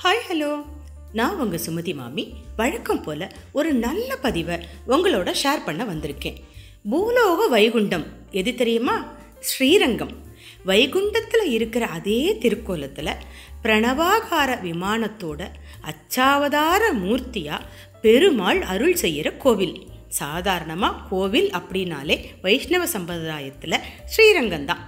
Hi hello, நான் உங்கள் சுமதி மாமி. வழக்கம் போல் ஒரு நல்ல பதிவை உங்களோட ஷேர் பண்ண வந்திருக்கேன். பூலோக வைகுண்டம் எது தெரியுமா? ஸ்ரீரங்கம். வைகுண்டத்தில் இருக்கிற அதே திருக்கோலத்தில் பிரணவாகார விமானத்தோட அச்சாவதார மூர்த்தியாக பெருமாள் அருள் செய்கிற கோவில். சாதாரணமாக கோவில் அப்படின்னாலே வைஷ்ணவ சம்பிரதாயத்தில் ஸ்ரீரங்கம்தான்.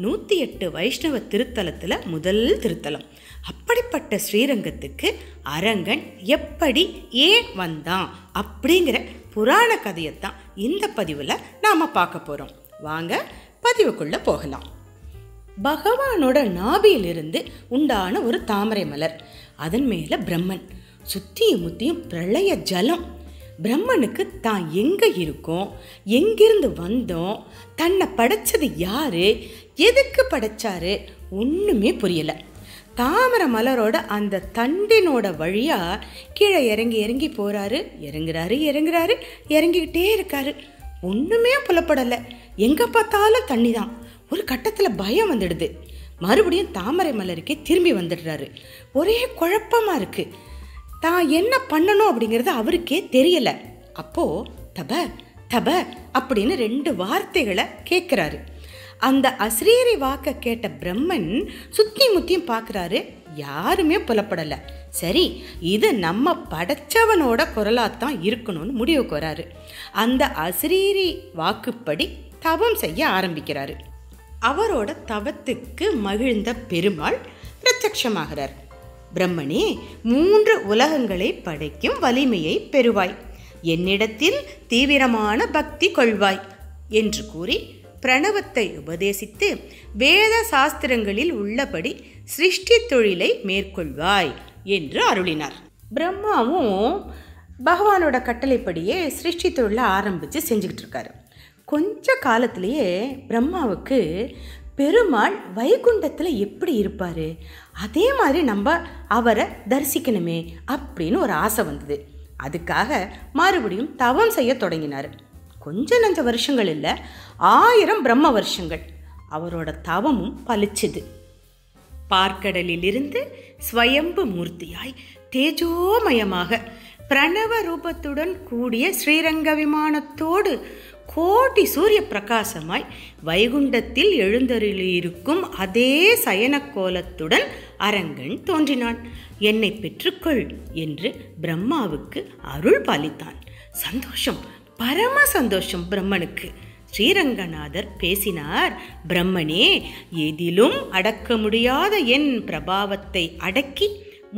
108 வைஷ்ணவ திருத்தலத்தில் முதல் திருத்தலம். அப்படிப்பட்ட ஸ்ரீரங்கத்துக்கு அரங்கன் எப்படி ஏன் வந்தான் அப்படிங்கிற புராண கதையைத்தான் இந்த பதிவில் நாம் பார்க்க போகிறோம். வாங்க பதிவுக்குள்ளே போகலாம். பகவானோட நாபியிலிருந்து உண்டான ஒரு தாமரை மலர், அதன் மேலே பிரம்மன், சுத்தியும் முத்தியும் பிரளய ஜலம். பிரம்மனுக்கு தான் எங்கே இருக்கோம், எங்கிருந்து வந்தோம், தன்னை படைச்சது யாரு, எதுக்கு படைச்சாரு ஒன்றுமே புரியலை. தாமரை மலரோட அந்த தண்டினோட வழியாக கீழே இறங்கி போகிறாரு, இறங்கிக்கிட்டே இருக்காரு. ஒன்றுமே புலப்படலை. எங்கே பார்த்தாலும் தண்ணி தான். ஒரு கட்டத்தில் பயம் வந்துடுது. மறுபடியும் தாமரை மலருக்கே திரும்பி வந்துடுறாரு. ஒரே குழப்பமாக இருக்குது. தான் என்ன பண்ணணும் அப்படிங்கிறது அவருக்கே தெரியலை. அப்போது தப தப அப்படின்னு 2 வார்த்தைகளை கேட்குறாரு. அந்த அஸ்ரீரி வாக்க கேட்ட பிரம்மன் சுத்தி முத்தியும் பார்க்குறாரு. யாருமே புலப்படலை. சரி, இது நம்ம படைச்சவனோட குரலாத்தான் இருக்கணும்னு முடிவுக்கு வராரு. அந்த அஸ்ரீரி வாக்குப்படி தவம் செய்ய ஆரம்பிக்கிறாரு. அவரோட தவத்துக்கு மகிழ்ந்த பெருமாள் பிரத்யட்சமாகிறார். பிரம்மனே, 3 உலகங்களை படைக்கும் வலிமையை பெறுவாய், என்னிடத்தில் தீவிரமான பக்தி கொள்வாய் என்று கூறி பிரணவத்தை உபதேசித்து வேத சாஸ்திரங்களில் உள்ளபடி சிருஷ்டி தொழிலை மேற்கொள்வாய் என்று அருளினார். பிரம்மாவும் பகவானோட கட்டளைப்படியே சிருஷ்டி தொழிலை ஆரம்பித்து செஞ்சுக்கிட்டு இருக்காரு. கொஞ்ச காலத்திலேயே பிரம்மாவுக்கு பெருமாள் வைகுண்டத்தில் எப்படி இருப்பார், அதே மாதிரி நம்ம அவரை தரிசிக்கணுமே அப்படின்னு ஒரு ஆசை வந்தது. அதுக்காக மறுபடியும் தவம் செய்ய தொடங்கினார். கொஞ்ச நஞ்ச வருஷங்கள் இல்லை, 1000 பிரம்ம வருஷங்கள் அவரோட தவமும் பலிச்சுது. பார்க்கடலிலிருந்து ஸ்வயம்பு மூர்த்தியாய் தேஜோமயமாக பிரணவ ரூபத்துடன் கூடிய ஸ்ரீரங்க விமானத்தோடு கோடி சூரிய பிரகாசமாய் வைகுண்டத்தில் எழுந்தருளியிருக்கும் அதே சயன கோலத்துடன் அரங்கன் தோன்றினான். என்னை பெற்றுக்கொள் என்று பிரம்மாவுக்கு அருள் பாலித்தான். சந்தோஷம், பரம சந்தோஷம் பிரம்மனுக்கு. ஸ்ரீரங்கநாதர் பேசினார். பிரம்மனே, எதிலும் அடக்க முடியாத என் பிரபாவத்தை அடக்கி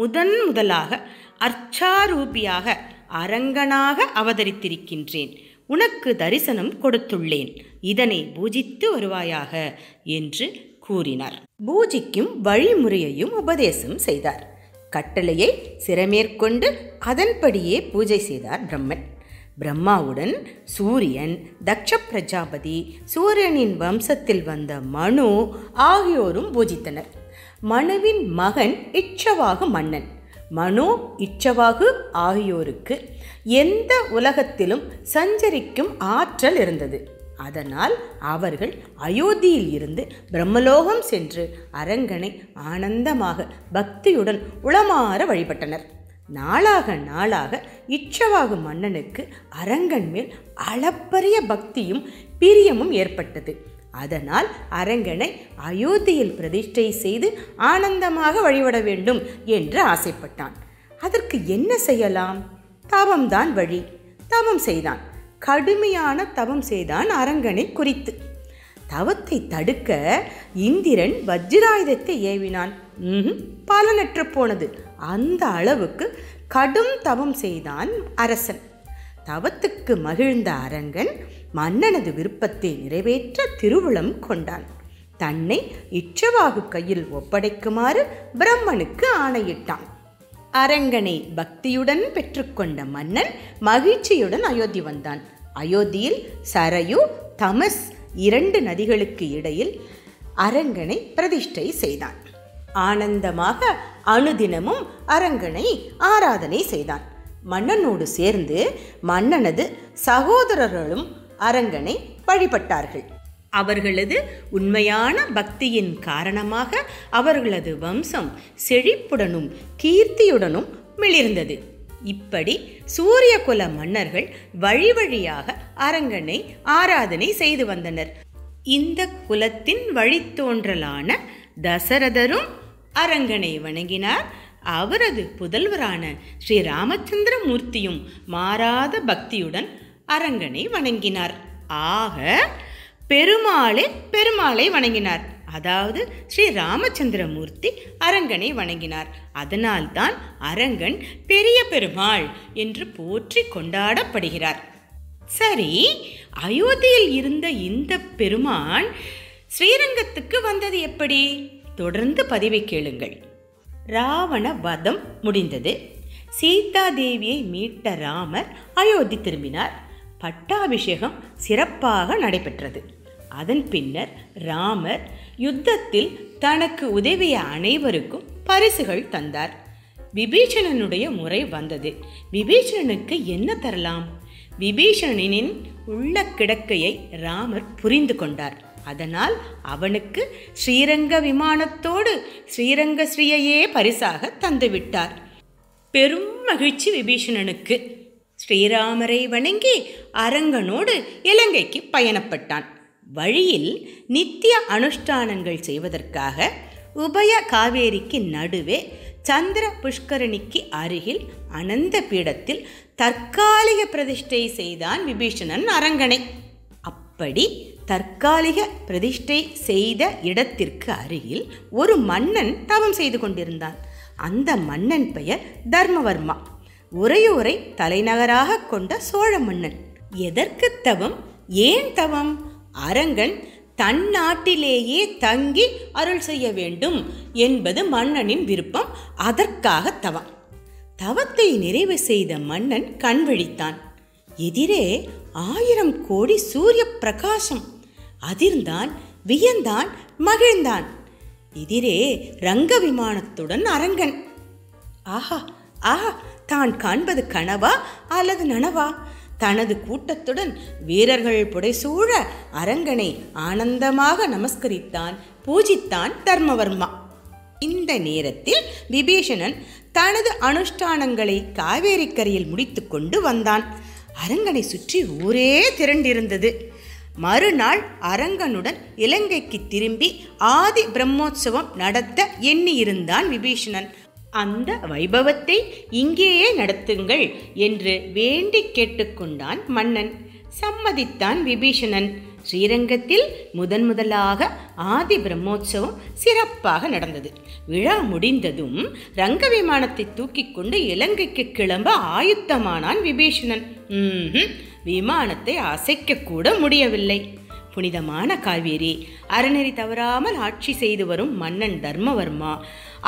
முதலாக அர்ச்சாரூபியாக அரங்கனாக அவதரித்திருக்கின்றேன். உனக்கு தரிசனம் கொடுத்துள்ளேன், இதனை பூஜித்து வருவாயாக என்று கூறினார். பூஜிக்கும் வழிமுறையையும் உபதேசம் செய்தார். கட்டளையை சிரமேற்கொண்டு அதன்படியே பூஜை செய்தார் பிரம்மன். பிரம்மாவுடன் சூரியன், தக்ஷ பிரஜாபதி, சூரியனின் வம்சத்தில் வந்த மனு ஆகியோரும் பூஜித்தனர். மனுவின் மகன் இட்சவாகு மன்னன். மனு, இட்சவாகு ஆகியோருக்கு எந்த உலகத்திலும் சஞ்சரிக்கும் ஆற்றல் இருந்தது. அதனால் அவர்கள் அயோத்தியில் இருந்து பிரம்மலோகம் சென்று அரங்கனை ஆனந்தமாக பக்தியுடன் உளமாற வழிபட்டனர். நாளாக இட்சவாகு மன்னனுக்கு அரங்கன் மேல் அளப்பரிய பக்தியும் பிரியமும் ஏற்பட்டது. அதனால் அரங்கனை அயோத்தியில் பிரதிஷ்டை செய்து ஆனந்தமாக வழிபட வேண்டும் என்று ஆசைப்பட்டான். அதற்கு என்ன செய்யலாம்? தவம்தான் வழி. தவம் செய்தான். கடுமையான தவம் செய்தான் அரங்கனை குறித்து. தவத்தை தடுக்க இந்திரன் வஜ்ராயுதத்தை ஏவினான். பலனற்று போனது. அந்த அளவுக்கு கடும் தவம் செய்தான் அரசன். தவத்துக்கு மகிழ்ந்த அரங்கன் மன்னனது விருப்பத்தை நிறைவேற்ற திருவுளம் கொண்டான். தன்னை இட்சவாகு கையில் ஒப்படைக்குமாறு பிரம்மனுக்கு ஆணையிட்டான். அரங்கனை பக்தியுடன் பெற்றுக்கொண்ட மன்னன் மகிழ்ச்சியுடன் அயோத்தி வந்தான். அயோத்தியில் சரயு, தமஸ் 2 நதிகளுக்கு இடையில் அரங்கனை பிரதிஷ்டை செய்தான். ஆனந்தமாக அனுதினமும் அரங்கனை ஆராதனை செய்தான். மன்னனோடு சேர்ந்து மன்னனது சகோதரர்களும் அரங்கனை வழிபட்டார்கள். அவர்களது உண்மையான பக்தியின் காரணமாக அவர்களது வம்சம் செழிப்புடனும் கீர்த்தியுடனும் மிளிர்ந்தது. இப்படி சூரியகுல மன்னர்கள் வழி வழியாக அரங்கனை ஆராதனை செய்து வந்தனர். இந்த குலத்தின் வழித்தோன்றலான தசரதரும் அரங்கனை வணங்கினார். அவரது புதல்வரான ஸ்ரீ ராமச்சந்திர மூர்த்தியும் மாறாத பக்தியுடன் அரங்கனை வணங்கினார். ஆக பெருமாளை வணங்கினார். அதாவது ஸ்ரீ ராமச்சந்திரமூர்த்தி அரங்கனை வணங்கினார். அதனால்தான் அரங்கன் பெரிய பெருமாள் என்று போற்றி கொண்டாடப்படுகிறார். சரி, அயோத்தியில் இருந்த இந்த பெருமான் ஸ்ரீரங்கத்துக்கு வந்தது எப்படி? தொடர்ந்து பதிவை கேளுங்கள். ராவண வதம் முடிந்தது. சீதா தேவியை மீட்ட ராமர் அயோத்தி திரும்பினார். பட்டாபிஷேகம் சிறப்பாக நடைபெற்றது. அதன் பின்னர் ராமர் யுத்தத்தில் தனக்கு உதவிய அனைவருக்கும் பரிசுகள் தந்தார். விபீஷணனுடைய முறை வந்தது. விபீஷணனுக்கு என்ன தரலாம்? விபீஷணனின் உள்ள கிடக்கையை ராமர் புரிந்து கொண்டார். அதனால் அவனுக்கு ஸ்ரீரங்க விமானத்தோடு ஸ்ரீரங்க ஸ்ரீயையே பரிசாக தந்துவிட்டார். பெரும் மகிழ்ச்சி விபீஷணனுக்கு. ஸ்ரீராமரை வணங்கி அரங்கனோடு இலங்கைக்கு பயணப்பட்டான். வழியில் நித்திய அனுஷ்டானங்கள் செய்வதற்காக உபய காவேரிக்கு நடுவே சந்திர புஷ்கரணிக்கு அருகில் அனந்த பீடத்தில் தற்காலிக பிரதிஷ்டை செய்தான் விபீஷணன் அரங்கனை. அப்படி தற்காலிக பிரதிஷ்டை செய்த இடத்திற்கு அருகில் ஒரு மன்னன் தவம் செய்து கொண்டிருந்தான். அந்த மன்னன் பெயர் தர்மவர்மா. உறையூரை தலைநகராக கொண்ட சோழ மன்னன். எதற்கு தவம்? ஏன் தவம்? அரங்கன் தன் நாட்டிலேயே தங்கி அருள் செய்ய வேண்டும் என்பது மன்னனின் விருப்பம். அதற்காக தவம். தவத்தை நிறைவு செய்த மன்னன் கண் விழித்தான். எதிரே 1000 கோடி சூரிய பிரகாசம். அதிர்ந்தான், வியந்தான், மகிழ்ந்தான். எதிரே ரங்க விமானத்துடன் அரங்கன். ஆஹா ஆஹா, தான் காண்பது கனவா அல்லது நனவா? தனது கூட்டத்துடன் வீரர்கள் புடைசூழ அரங்கனை ஆனந்தமாக நமஸ்கரித்தான், பூஜித்தான் தர்மவர்மா. இந்த நேரத்தில் விபீஷணன் தனது அனுஷ்டானங்களை காவேரிக்கரையில் முடித்து கொண்டு வந்தான். அரங்கனை சுற்றி ஊரே திரண்டிருந்தது. மறுநாள் அரங்கனுடன் இலங்கைக்கு திரும்பி ஆதி பிரம்மோற்சவம் நடத்த எண்ணியிருந்தான் விபீஷணன். அந்த வைபவத்தை இங்கேயே நடத்துங்கள் என்று வேண்டி கேட்டுக்கொண்டான் மன்னன். சம்மதித்தான் விபீஷணன். ஸ்ரீரங்கத்தில் முதலாக ஆதி பிரம்மோற்சவம் சிறப்பாக நடந்தது. விழா முடிந்ததும் ரங்க விமானத்தை தூக்கி கொண்டு இலங்கைக்கு கிளம்ப ஆயுத்தமானான் விபீஷணன். விமானத்தை அசைக்க கூட முடியவில்லை. புனிதமான காவேரி, அறநெறி தவறாமல் ஆட்சி செய்து வரும் மன்னன் தர்மவர்மா,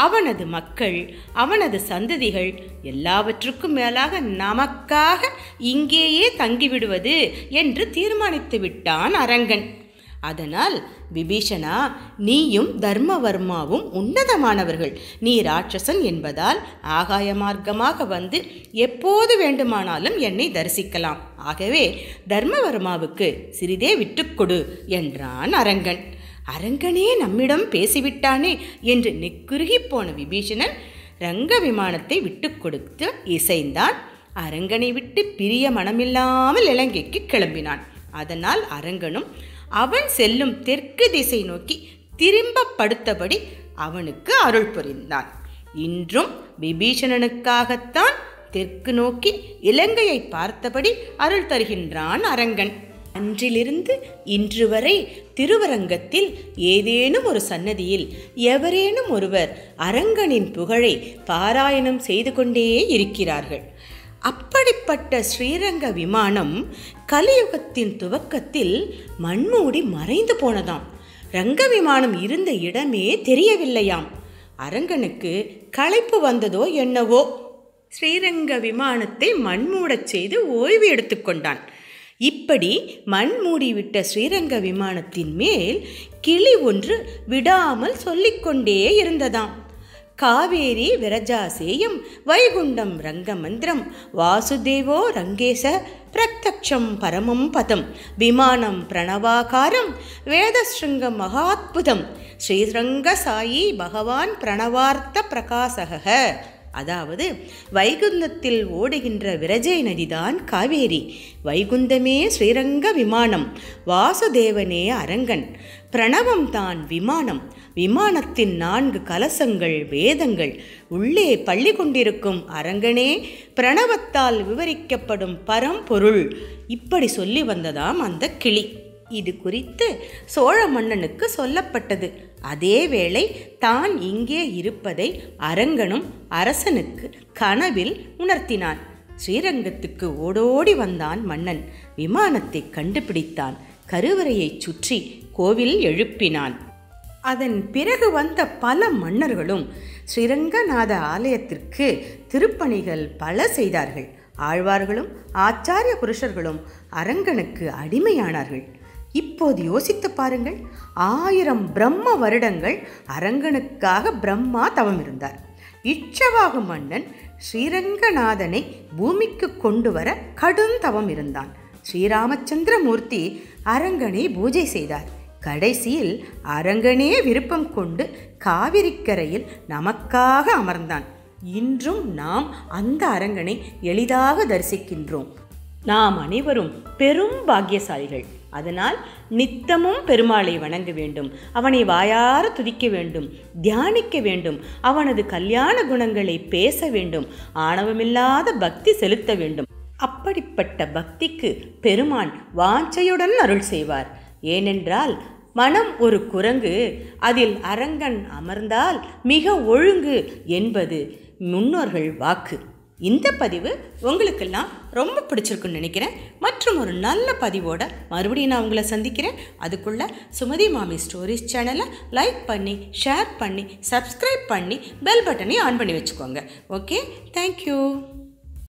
அவனது மக்கள், அவனது சந்ததிகள், எல்லாவற்றுக்கும் மேலாக நமக்காக இங்கேயே தங்கிவிடுவது என்று தீர்மானித்து விட்டான் அரங்கன். அதனால் விபீஷணா, நீயும் தர்மவர்மாவும் உன்னதமானவர்கள். நீ ராட்சசன் என்பதால் ஆகாய மார்க்கமாக வந்து எப்போது வேண்டுமானாலும் என்னை தரிசிக்கலாம். ஆகவே தர்மவர்மாவுக்கு சிறிதே விட்டுக்கொடு என்றான் அரங்கன். அரங்கனே நம்மிடம் பேசிவிட்டானே என்று நெக்குருகி போன விபீஷணன் ரங்க விமானத்தை விட்டு கொடுத்து இசைந்தான். அரங்கனை விட்டு பிரிய மனமில்லாமல் இலங்கைக்கு கிளம்பினான். அதனால் அரங்கனும் அவன் செல்லும் தெற்கு திசை நோக்கி திரும்ப படுத்தபடி அவனுக்கு அருள் புரிந்தான். இன்றும் விபீஷணனுக்காகத்தான் தெற்கு நோக்கி இலங்கையை பார்த்தபடி அருள் தருகின்றான் அரங்கன். அன்றிலிருந்து இன்று வரை திருவரங்கத்தில் ஏதேனும் ஒரு சன்னதியில் எவரேனும் ஒருவர் அரங்கனின் புகழை பாராயணம் செய்து கொண்டே இருக்கிறார்கள். அப்படிப்பட்ட ஸ்ரீரங்க விமானம் கலியுகத்தின் துவக்கத்தில் மண்மூடி மறைந்து போனதாம். ரங்க விமானம் இருந்த இடமே தெரியவில்லையாம். அரங்கனுக்கு களைப்பு வந்ததோ என்னவோ, ஸ்ரீரங்க விமானத்தை மண்மூடச் செய்து ஓய்வு எடுத்துக்கொண்டான். இப்படி மண் மூடிவிட்ட ஸ்ரீரங்க விமானத்தின் மேல் கிளி ஒன்று விடாமல் சொல்லிக்கொண்டே இருந்ததாம். காவேரி விரஜாசேயம் வைகுண்டம் ரங்கமந்திரம் வாசுதேவோ ரங்கேச பிரத்யக்ஷம் பரமம் பதம் விமானம் பிரணவாகாரம் வேதஸ்ருங்க மகாத்புதம் ஸ்ரீரங்க சாயி பகவான் பிரணவார்த்த பிரகாசக. அதாவது வைகுந்தத்தில் ஓடுகின்ற விரஜை நதிதான் காவேரி, வைகுந்தமே ஸ்ரீரங்க விமானம், வாசுதேவனே அரங்கன், பிரணவம் தான் விமானம், விமானத்தின் 4 கலசங்கள் வேதங்கள், உள்ளே பள்ளி கொண்டிருக்கும் அரங்கனே பிரணவத்தால் விவரிக்கப்படும் பரம்பொருள். இப்படி சொல்லி வந்ததாம் அந்த கிளி. இது குறித்து சோழ மன்னனுக்கு சொல்லப்பட்டது. அதேவேளை தான் இங்கே இருப்பதை அரங்கனும் அரசனுக்கு கனவில் உணர்த்தினான். ஸ்ரீரங்கத்துக்கு ஓடோடி வந்தான் மன்னன். விமானத்தை கண்டுபிடித்தான். கருவறையை சுற்றி கோவில் எழுப்பினான். அதன் பிறகு வந்த பல மன்னர்களும் ஸ்ரீரங்கநாத ஆலயத்திற்கு திருப்பணிகள் பல செய்தார்கள். ஆழ்வார்களும் ஆச்சாரிய புருஷர்களும் அரங்கனுக்கு அடிமையானார்கள். இப்போது யோசித்து பாருங்கள், 1000 பிரம்ம வருடங்கள் அரங்கனுக்காக பிரம்மா தவம் இருந்தார். இட்சவாகு மன்னன் ஸ்ரீரங்கநாதனை பூமிக்கு கொண்டு வர கடும் தவம் இருந்தான். ஸ்ரீராமச்சந்திரமூர்த்தி அரங்கனை பூஜை செய்தார். கடைசியில் அரங்கனே விருப்பம் கொண்டு காவிரிக்கரையில் நமக்காக அமர்ந்தான். இன்றும் நாம் அந்த அரங்கனை எளிதாக தரிசிக்கின்றோம். நாம் அனைவரும் பெரும் பாக்கியசாலிகள். அதனால் நித்தமும் பெருமாளை வணங்க வேண்டும், அவனை வாயார துதிக்க வேண்டும், தியானிக்க வேண்டும், அவனது கல்யாண குணங்களை பேச வேண்டும், ஆணவமில்லாத பக்தி செலுத்த வேண்டும். அப்படிப்பட்ட பக்திக்கு பெருமான் வாஞ்சையுடன் அருள் செய்வார். ஏனென்றால் மனம் ஒரு குரங்கு, அதில் அரங்கன் அமர்ந்தால் மிக ஒழுங்கு என்பது முன்னோர்கள் வாக்கு. இந்த பதிவு உங்களுக்கெல்லாம் ரொம்ப பிடிச்சிருக்குன்னு நினைக்கிறேன். மற்றும் ஒரு நல்ல பதிவோட மறுபடியும் நான் உங்களை சந்திக்கிறேன். அதுக்குள்ளே சுமதி மாமி ஸ்டோரிஸ் சேனலை லைக் பண்ணி, ஷேர் பண்ணி, சப்ஸ்கிரைப் பண்ணி, பெல் பட்டனையும் ஆன் பண்ணி வச்சுக்கோங்க. Okay, thank you.